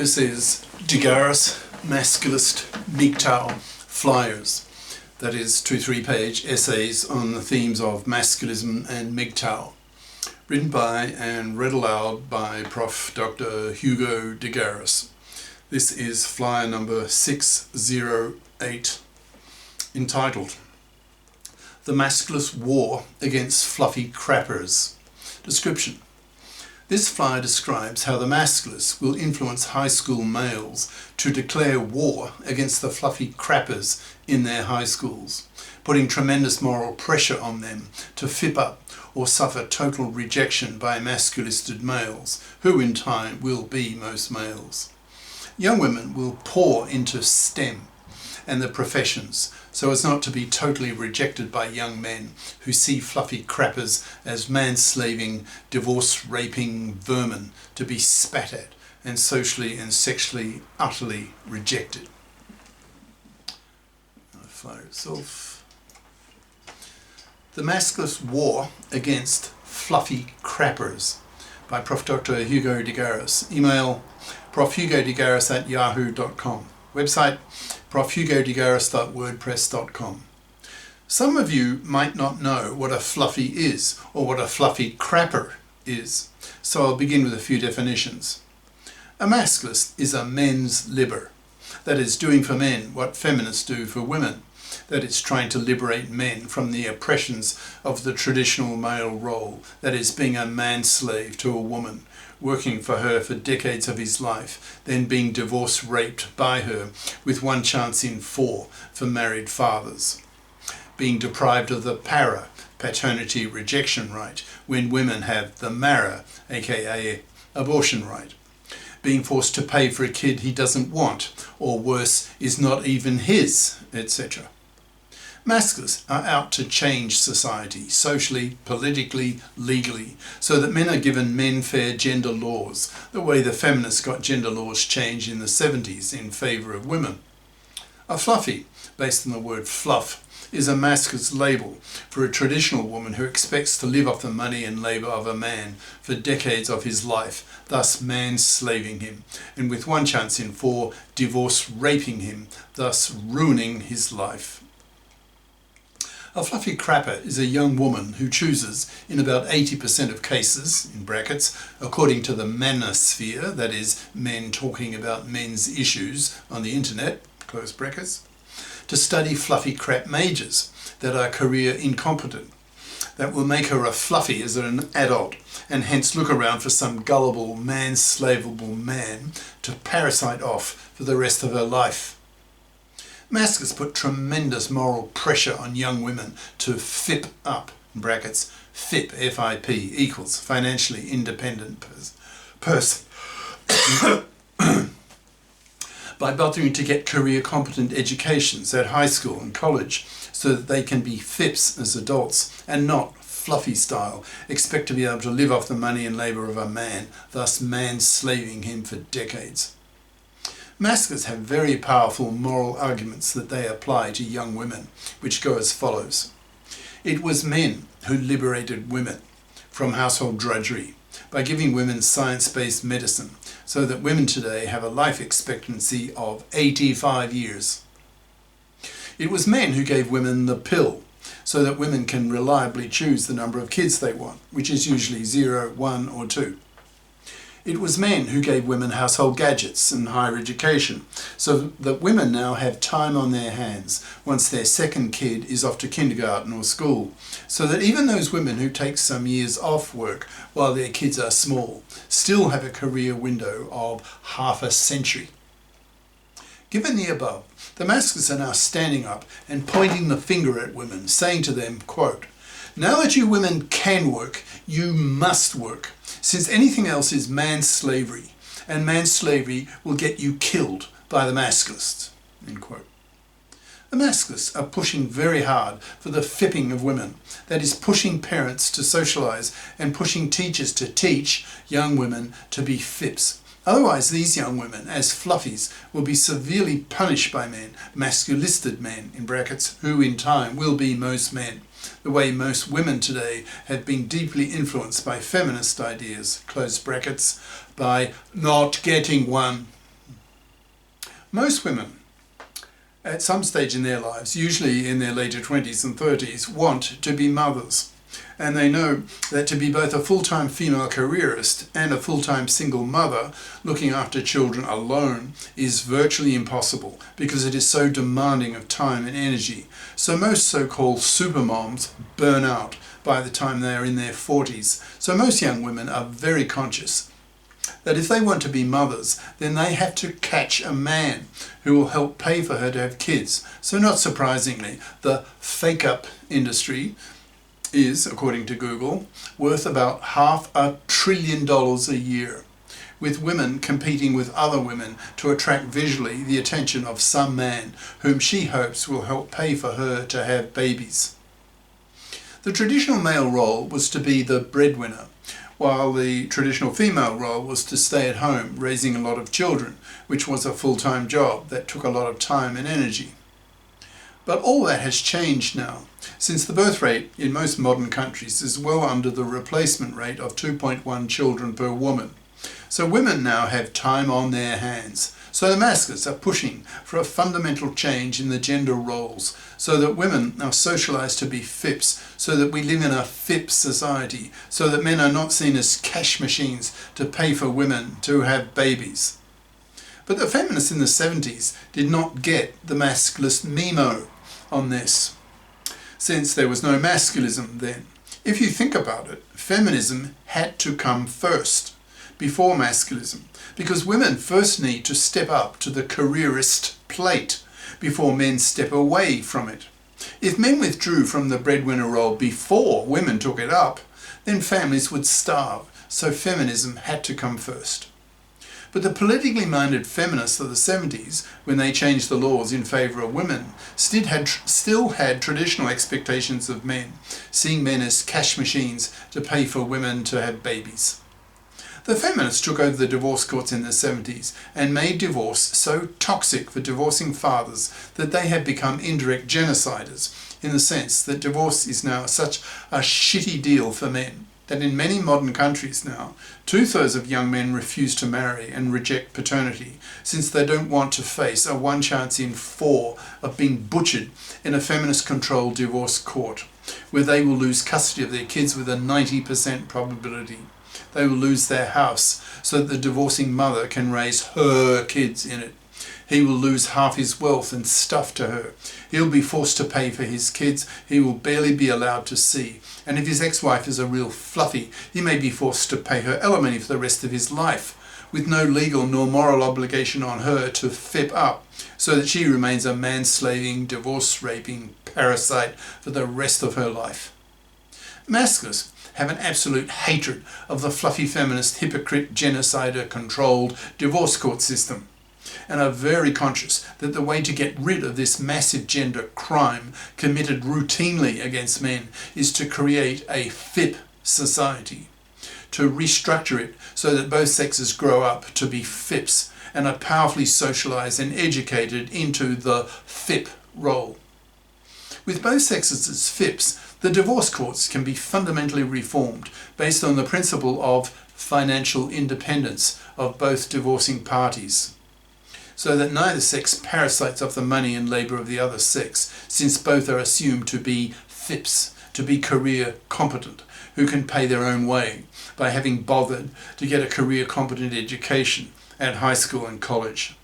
This is Garis, Masculist, MGTOW flyers. That is 2 3-page essays on the themes of masculism and MGTOW. Written by and read aloud by Prof. Dr. Hugo de Garis. This is flyer number 608, entitled The Masculist War Against Fluffy Crappers. Description. This flyer describes how the masculists will influence high school males to declare war against the fluffy crappers in their high schools, putting tremendous moral pressure on them to fip up or suffer total rejection by masculisted males, who in time will be most males. Young women will pour into STEM and the professions so as not to be totally rejected by young men who see fluffy crappers as man-slaving, divorce-raping vermin to be spat at and socially and sexually utterly rejected. Flyer itself. The Masculist War Against Fluffy Crappers by Prof. Dr. Hugo de Garis. Email profhugodegaris@yahoo.com. Website profhugodegaris.wordpress.com. Some of you might not know what a fluffy is or what a fluffy crapper is, so I'll begin with a few definitions. A masculist is a men's liber, that is, doing for men what feminists do for women, that is, trying to liberate men from the oppressions of the traditional male role, that is, being a man-slave to a woman, working for her for decades of his life, then being divorce-raped by her with one chance in four for married fathers. Being deprived of the para, paternity rejection right, when women have the mara, aka abortion right. Being forced to pay for a kid he doesn't want, or worse, is not even his, etc. Masculists are out to change society, socially, politically, legally, so that men are given men-fair gender laws, the way the feminists got gender laws changed in the 70s in favour of women. A fluffy, based on the word fluff, is a masculist label for a traditional woman who expects to live off the money and labour of a man for decades of his life, thus man-slaving him, and with one chance in four, divorce-raping him, thus ruining his life. A fluffy crapper is a young woman who chooses, in about 80% of cases, in brackets, according to the manosphere, that is, men talking about men's issues on the internet, close brackets, to study fluffy crap majors that are career incompetent, that will make her a fluffy as an adult, and hence look around for some gullible, man-slavable man to parasite off for the rest of her life. Masculists put tremendous moral pressure on young women to fip up, in brackets, FIP, F-I-P, equals financially independent person, by bothering to get career competent educations at high school and college so that they can be FIPs as adults and not fluffy style, expect to be able to live off the money and labour of a man, thus man-slaving him for decades. Masculists have very powerful moral arguments that they apply to young women, which go as follows. It was men who liberated women from household drudgery by giving women science-based medicine so that women today have a life expectancy of 85 years. It was men who gave women the pill so that women can reliably choose the number of kids they want, which is usually 0, 1 or 2. It was men who gave women household gadgets and higher education, so that women now have time on their hands once their second kid is off to kindergarten or school, so that even those women who take some years off work while their kids are small still have a career window of half a century. Given the above, the masculists are now standing up and pointing the finger at women, saying to them, quote, "Now that you women can work, you must work, since anything else is man-slavery, and man-slavery will get you killed by the masculists." End quote. The masculists are pushing very hard for the fipping of women, that is, pushing parents to socialise and pushing teachers to teach young women to be fips. Otherwise, these young women, as fluffies, will be severely punished by men, masculisted men, in brackets, who in time will be most men, the way most women today have been deeply influenced by feminist ideas, close brackets, by not getting one, Most women, at some stage in their lives, usually in their later 20s and 30s, want to be mothers. And they know that to be both a full-time female careerist and a full-time single mother looking after children alone is virtually impossible because it is so demanding of time and energy. So most so-called supermoms burn out by the time they are in their 40s. So most young women are very conscious that if they want to be mothers, then they have to catch a man who will help pay for her to have kids. So not surprisingly, the fake-up industry is, according to Google, worth about $500 billion a year, with women competing with other women to attract visually the attention of some man whom she hopes will help pay for her to have babies. The traditional male role was to be the breadwinner, while the traditional female role was to stay at home raising a lot of children, which was a full-time job that took a lot of time and energy. But all that has changed now, since the birth rate in most modern countries is well under the replacement rate of 2.1 children per woman. So women now have time on their hands. So the masculists are pushing for a fundamental change in the gender roles, so that women are socialised to be FIPs, so that we live in a FIP society, so that men are not seen as cash machines to pay for women to have babies. But the feminists in the 70s did not get the masculist memo on this, since there was no masculism then. If you think about it, feminism had to come first, before masculism, because women first need to step up to the careerist plate before men step away from it. If men withdrew from the breadwinner role before women took it up, then families would starve, so feminism had to come first. But the politically minded feminists of the 70s, when they changed the laws in favour of women, still had traditional expectations of men, seeing men as cash machines to pay for women to have babies. The feminists took over the divorce courts in the 70s and made divorce so toxic for divorcing fathers that they have become indirect genociders, in the sense that divorce is now such a shitty deal for men that in many modern countries now, 2/3 of young men refuse to marry and reject paternity, since they don't want to face a 1 chance in 4 of being butchered in a feminist-controlled divorce court, where they will lose custody of their kids with a 90% probability. They will lose their house so that the divorcing mother can raise her kids in it. He will lose half his wealth and stuff to her. He'll be forced to pay for his kids. He will barely be allowed to see. And if his ex-wife is a real Fluffie, he may be forced to pay her alimony for the rest of his life, with no legal nor moral obligation on her to FIP up, so that she remains a man-slaving, divorce-raping parasite for the rest of her life. Masculists have an absolute hatred of the fluffy feminist, hypocrite, genocider-controlled divorce court system, and are very conscious that the way to get rid of this massive gender crime committed routinely against men is to create a FIP society, to restructure it so that both sexes grow up to be FIPs and are powerfully socialised and educated into the FIP role. With both sexes as FIPs, the divorce courts can be fundamentally reformed based on the principle of financial independence of both divorcing parties, so that neither sex parasites off the money and labour of the other sex, since both are assumed to be FIPs, to be career competent, who can pay their own way by having bothered to get a career competent education at high school and college.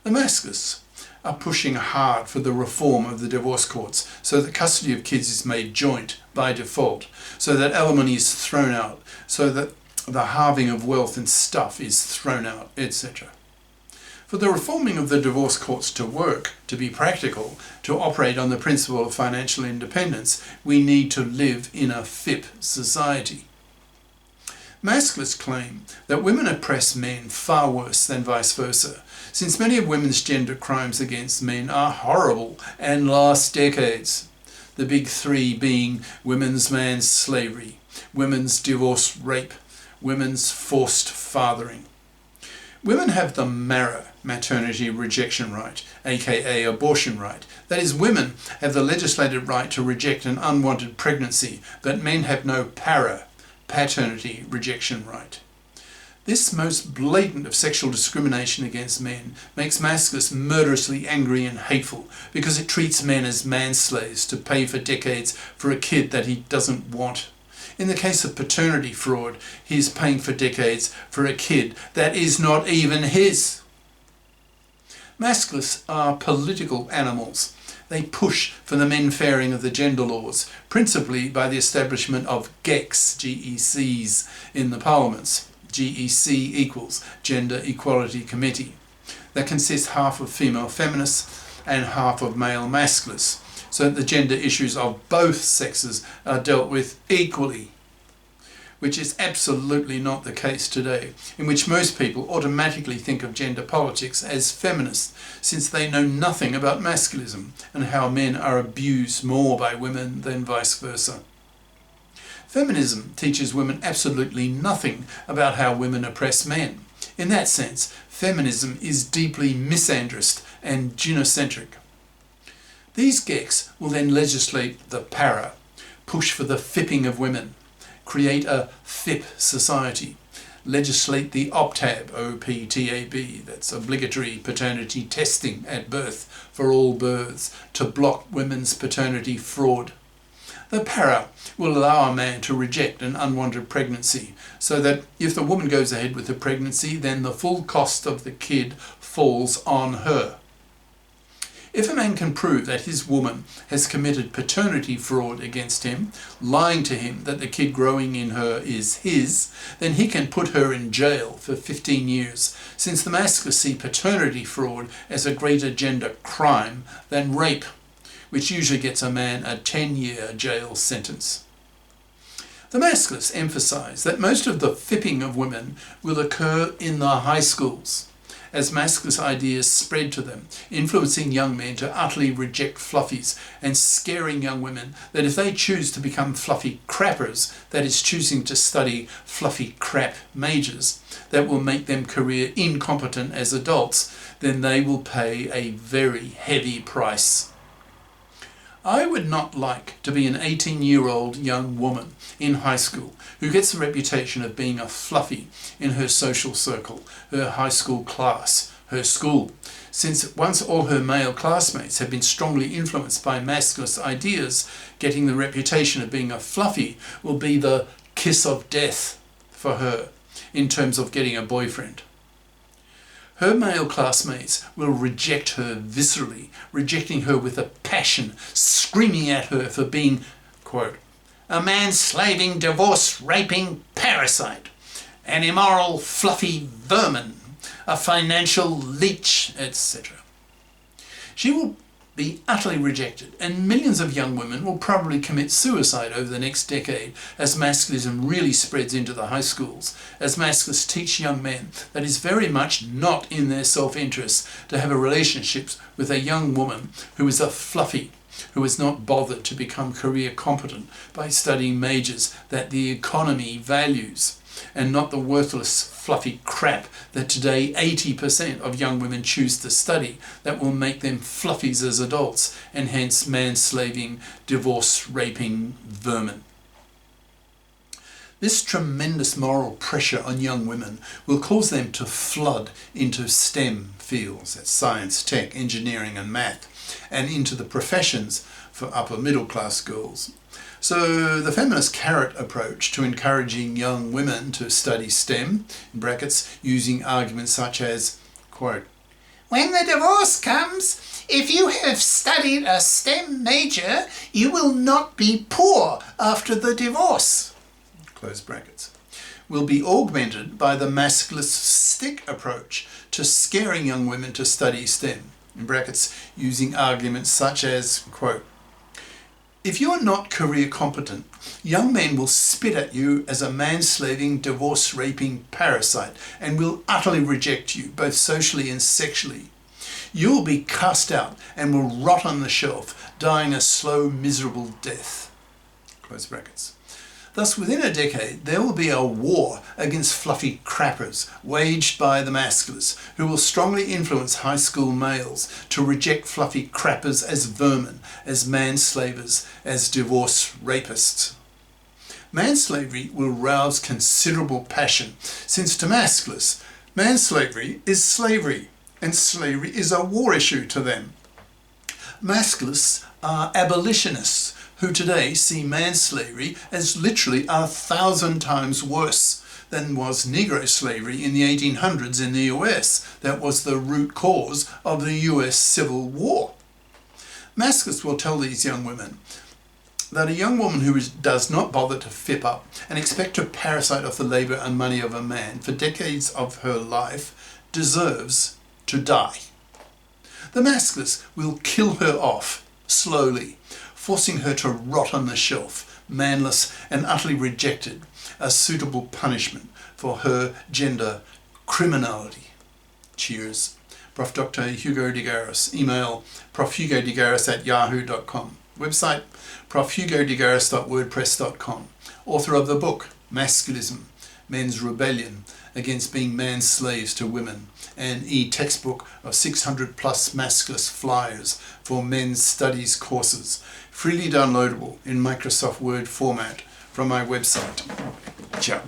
The masculists are pushing hard for the reform of the divorce courts so that custody of kids is made joint by default, so that alimony is thrown out, so that the halving of wealth and stuff is thrown out, etc. For the reforming of the divorce courts to work, to be practical, to operate on the principle of financial independence, we need to live in a FIP society. Masculists claim that women oppress men far worse than vice versa, since many of women's gender crimes against men are horrible and last decades. The big 3 being women's manslavery, women's divorce rape, women's forced fathering. Women have the MARA, maternity rejection right, aka abortion right. That is, women have the legislated right to reject an unwanted pregnancy, but men have no PARA, paternity rejection right. This most blatant of sexual discrimination against men makes masculists murderously angry and hateful because it treats men as manslaves to pay for decades for a kid that he doesn't want. In the case of paternity fraud, he is paying for decades for a kid that is not even his. Masculists are political animals. They push for the men-fairing of the gender laws, principally by the establishment of GECs, G-E-Cs, in the parliaments. GEC equals Gender Equality Committee. That consists half of female feminists and half of male masculists, so that the gender issues of both sexes are dealt with equally, which is absolutely not the case today, in which most people automatically think of gender politics as feminist, since they know nothing about masculism and how men are abused more by women than vice versa. Feminism teaches women absolutely nothing about how women oppress men. In that sense, feminism is deeply misandrist and gynocentric. These GECs will then legislate the para, push for the fipping of women, create a FIP society, legislate the OPTAB, O-P-T-A-B, that's obligatory paternity testing at birth for all births, to block women's paternity fraud. The para will allow a man to reject an unwanted pregnancy, so that if the woman goes ahead with the pregnancy, then the full cost of the kid falls on her. If a man can prove that his woman has committed paternity fraud against him, lying to him that the kid growing in her is his, then he can put her in jail for 15 years, since the masculists see paternity fraud as a greater gender crime than rape, which usually gets a man a 10-year jail sentence. The masculists emphasise that most of the fipping of women will occur in the high schools, as masculinist ideas spread to them, influencing young men to utterly reject fluffies and scaring young women that if they choose to become fluffy crappers, that is, choosing to study fluffy crap majors that will make them career incompetent as adults, then they will pay a very heavy price. I would not like to be an 18-year-old young woman in high school who gets the reputation of being a fluffy in her social circle, her high school class, her school, since once all her male classmates have been strongly influenced by masculinist ideas, getting the reputation of being a fluffy will be the kiss of death for her in terms of getting a boyfriend. Her male classmates will reject her viscerally, rejecting her with a passion, screaming at her for being, quote, a man-slaving, divorce-raping parasite, an immoral, fluffy vermin, a financial leech, etc. She will be utterly rejected, and millions of young women will probably commit suicide over the next decade as masculism really spreads into the high schools, as masculists teach young men that it's very much not in their self-interest to have a relationship with a young woman who is a fluffy, who has not bothered to become career competent by studying majors that the economy values, and not the worthless fluffy crap that today 80% of young women choose to study that will make them fluffies as adults and hence man-slaving, divorce-raping vermin. This tremendous moral pressure on young women will cause them to flood into STEM fields, that's science, tech, engineering and math, and into the professions for upper middle class girls. So the feminist carrot approach to encouraging young women to study STEM, in brackets, using arguments such as, quote, when the divorce comes, if you have studied a STEM major, you will not be poor after the divorce, close brackets, will be augmented by the masculist stick approach to scaring young women to study STEM, in brackets, using arguments such as, quote, if you are not career competent, young men will spit at you as a man-slaving, divorce-raping parasite and will utterly reject you, both socially and sexually. You will be cast out and will rot on the shelf, dying a slow, miserable death. Close brackets. Thus, within a decade, there will be a war against fluffy crappers waged by the masculists, who will strongly influence high school males to reject fluffy crappers as vermin, as manslavers, as divorce rapists. Manslavery will rouse considerable passion, since to masculists, manslavery is slavery, and slavery is a war issue to them. Masculists are abolitionists who today see manslavery as literally 1,000 times worse than was Negro slavery in the 1800s in the US. That was the root cause of the US Civil War. Masculists will tell these young women that a young woman who does not bother to fip up and expect to parasite off the labour and money of a man for decades of her life deserves to die. The masculists will kill her off slowly, forcing her to rot on the shelf, manless and utterly rejected, a suitable punishment for her gender criminality. Cheers. Prof. Dr. Hugo de Garis. Email profhugodegaris@yahoo.com. Website profhugodegaris.wordpress.com. Author of the book Masculism, Men's Rebellion Against Being Man's Slaves to Women, an e-textbook of 600 plus masculist flyers for men's studies courses, freely downloadable in Microsoft Word format from my website. Ciao.